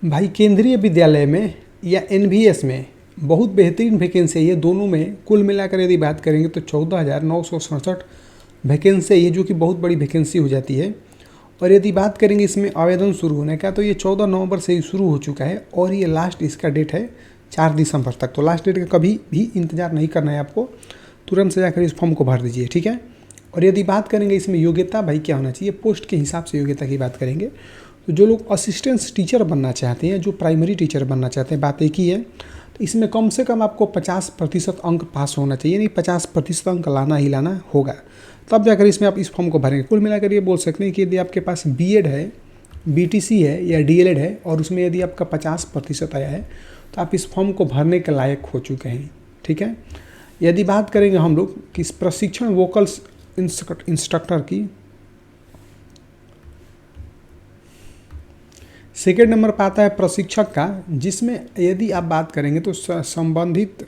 भाई केंद्रीय विद्यालय में या एनवीएस में बहुत बेहतरीन वैकेंसी है। ये दोनों में कुल मिलाकर यदि बात करेंगे तो 14,967 वैकेंसी है, जो कि बहुत बड़ी वैकेंसी हो जाती है। और यदि बात करेंगे इसमें आवेदन शुरू होने का, तो ये 14 नवंबर से ही शुरू हो चुका है और ये लास्ट इसका डेट है 4 दिसंबर तक। तो लास्ट डेट का कभी भी इंतजार नहीं करना है आपको, तुरंत से जाकर इस फॉर्म को भर दीजिए, ठीक है। और यदि बात करेंगे इसमें योग्यता भाई क्या होना चाहिए, पोस्ट के हिसाब से योग्यता की बात करेंगे तो जो लोग असिस्टेंट टीचर बनना चाहते हैं, जो प्राइमरी टीचर बनना चाहते हैं, बात एक ही है। तो इसमें कम से कम आपको 50% अंक पास होना चाहिए, नहीं 50% अंक लाना ही लाना होगा, तब जाकर इसमें आप इस फॉर्म को भरेंगे। कुल मिलाकर ये बोल सकते हैं कि यदि आपके पास बीएड है, बीटीसी है या डीएलएड है और उसमें यदि आपका 50% आया है तो आप इस फॉर्म को भरने के लायक हो चुके हैं, ठीक है। यदि बात करेंगे हम लोग कि इस प्रशिक्षण वोकल्स इंस्ट्रक्टर की, सेकेंड नंबर पर आता है प्रशिक्षक का, जिसमें यदि आप बात करेंगे तो संबंधित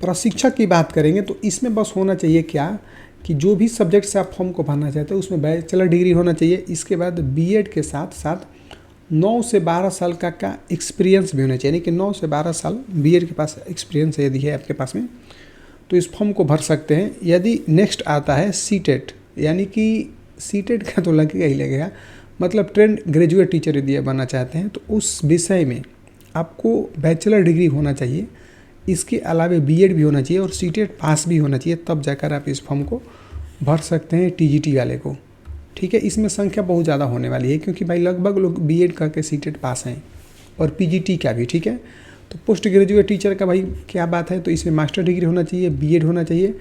प्रशिक्षक की बात करेंगे तो इसमें बस होना चाहिए क्या कि जो भी सब्जेक्ट से आप फॉर्म को भरना चाहते हैं उसमें बैचलर डिग्री होना चाहिए। इसके बाद बीएड के साथ साथ 9 से 12 साल का एक्सपीरियंस भी होना चाहिए, यानी कि 9 से 12 साल बीएड के पास एक्सपीरियंस यदि है आपके पास में तो इस फॉर्म को भर सकते हैं। यदि नेक्स्ट आता है सीटेट, यानी कि सीटेट का तो लगेगा ही लगेगा, मतलब ट्रेंड ग्रेजुएट टीचर यदि बनना चाहते हैं तो उस विषय में आपको बैचलर डिग्री होना चाहिए, इसके अलावा बीएड भी होना चाहिए और सीटेट पास भी होना चाहिए, तब जाकर आप इस फॉर्म को भर सकते हैं टीजीटी वाले को, ठीक है। इसमें संख्या बहुत ज़्यादा होने वाली है क्योंकि भाई लगभग लोग बीएड करके सीटेट पास हैं और पीजीटी का भी, ठीक है। तो पोस्ट ग्रेजुएट टीचर का भाई क्या बात है, तो इसमें मास्टर डिग्री होना चाहिए, बीएड होना चाहिए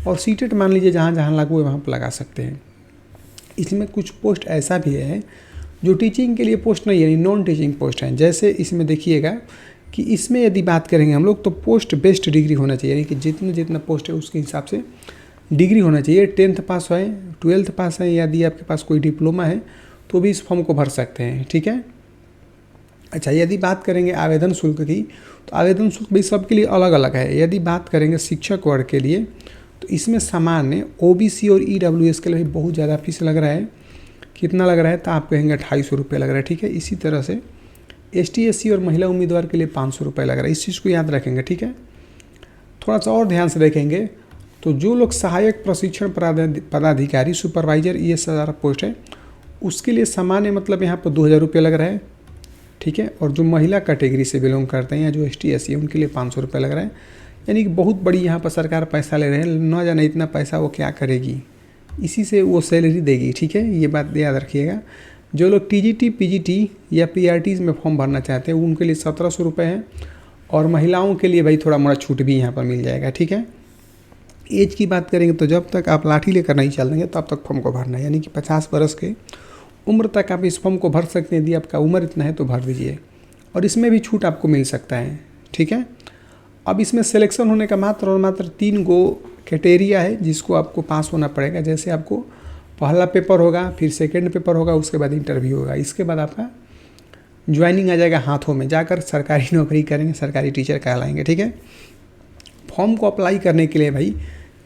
और सीटेट मान लीजिए जहाँ जहाँ लागू है वहाँ पर लगा सकते हैं। इसमें कुछ पोस्ट ऐसा भी है जो टीचिंग के लिए पोस्ट नहीं है, यानी नॉन टीचिंग पोस्ट हैं। जैसे इसमें देखिएगा कि इसमें यदि बात करेंगे हम लोग तो पोस्ट बेस्ड डिग्री होना चाहिए, यानी कि जितना पोस्ट है उसके हिसाब से डिग्री होना चाहिए। 10th पास है, 12th पास है, यदि आपके पास कोई डिप्लोमा है तो भी इस फॉर्म को भर सकते हैं, ठीक है। अच्छा, यदि बात करेंगे आवेदन शुल्क की तो आवेदन शुल्क भी सबके लिए अलग अलग है। यदि बात करेंगे शिक्षक वर्ग के लिए तो इसमें सामान्य ओबीसी और ईडब्ल्यूएस के लिए बहुत ज़्यादा फीस लग रहा है। कितना लग रहा है तो आप कहेंगे 250 रुपये लग रहा है, ठीक है। इसी तरह से एसटी एससी और महिला उम्मीदवार के लिए 500 रुपये लग रहा है, इस चीज़ को याद रखेंगे, ठीक है। थोड़ा सा और ध्यान से देखेंगे तो जो लोग सहायक प्रशिक्षण पदाधिकारी सुपरवाइजर ये सारा पोस्ट है उसके लिए सामान्य मतलब यहाँ पर 2000 रुपये लग रहा है, ठीक है। और जो महिला कैटेगरी से बिलोंग करते हैं या जो एसटी एससी है उनके लिए 500 रुपये लग रहा है, यानी कि बहुत बड़ी यहाँ पर सरकार पैसा ले रहे हैं। न जाने इतना पैसा वो क्या करेगी, इसी से वो सैलरी देगी, ठीक है। ये बात याद रखिएगा। जो लोग टीजीटी पीजीटी या पीआरटीज़ में फॉर्म भरना चाहते हैं उनके लिए 1700 रुपये है और महिलाओं के लिए भाई थोड़ा मोड़ा छूट भी यहाँ पर मिल जाएगा, ठीक है। एज की बात करेंगे तो जब तक आप लाठी लेकर नहीं चल देंगे तब तक फॉर्म को भरना है, यानी कि 50 वर्ष के उम्र तक आप इस फॉर्म को भर सकते हैं। यदि आपका उम्र इतना है तो भर दीजिए और इसमें भी छूट आपको मिल सकता है, ठीक है। अब इसमें सिलेक्शन होने का मात्र और मात्र 3 गो क्राइटेरिया है जिसको आपको पास होना पड़ेगा। जैसे आपको पहला पेपर होगा, फिर सेकंड पेपर होगा, उसके बाद इंटरव्यू होगा, इसके बाद आपका ज्वाइनिंग आ जाएगा हाथों में, जाकर सरकारी नौकरी करेंगे, सरकारी टीचर कहलाएंगे, ठीक है। फॉर्म को अप्लाई करने के लिए भाई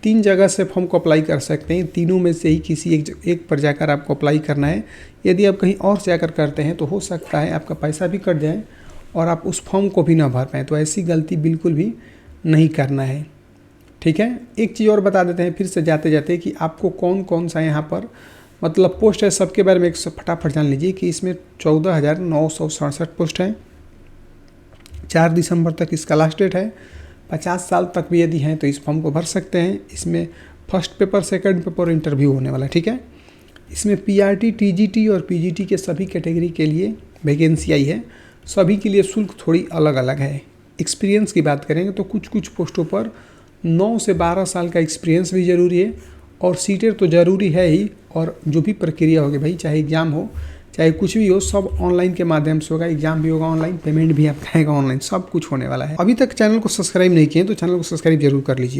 3 जगह से फॉर्म को अप्लाई कर सकते हैं, तीनों में से ही किसी एक पर जाकर आपको अप्लाई करना है। यदि आप कहीं और जाकर करते हैं तो हो सकता है आपका पैसा भी कट जाए और आप उस फॉर्म को भी ना भर पाएँ, तो ऐसी गलती बिल्कुल भी नहीं करना है, ठीक है। एक चीज़ और बता देते हैं फिर से जाते जाते कि आपको कौन कौन सा यहाँ पर मतलब पोस्ट है, सबके बारे में एक फटाफट जान लीजिए कि इसमें 14,967 पोस्ट है। 4 दिसंबर तक इसका लास्ट डेट है। 50 साल तक भी यदि हैं तो इस फॉर्म को भर सकते हैं। इसमें first paper, second paper, interview होने वाला है, ठीक है। इसमें पीआरटी, टीजीटी और पीजीटी के सभी कैटेगरी के लिए वैकेंसी आई है। सभी के लिए शुल्क थोड़ी अलग अलग है। एक्सपीरियंस की बात करेंगे तो कुछ पोस्टों पर 9 से 12 साल का एक्सपीरियंस भी ज़रूरी है और सीटेट तो ज़रूरी है ही। और जो भी प्रक्रिया होगी भाई, चाहे एग्ज़ाम हो चाहे कुछ भी हो, सब ऑनलाइन के माध्यम से होगा। एग्जाम भी होगा ऑनलाइन, पेमेंट भी आपका आएगा ऑनलाइन, सब कुछ होने वाला है। अभी तक चैनल को सब्सक्राइब नहीं किए तो चैनल को सब्सक्राइब जरूर कर लीजिए।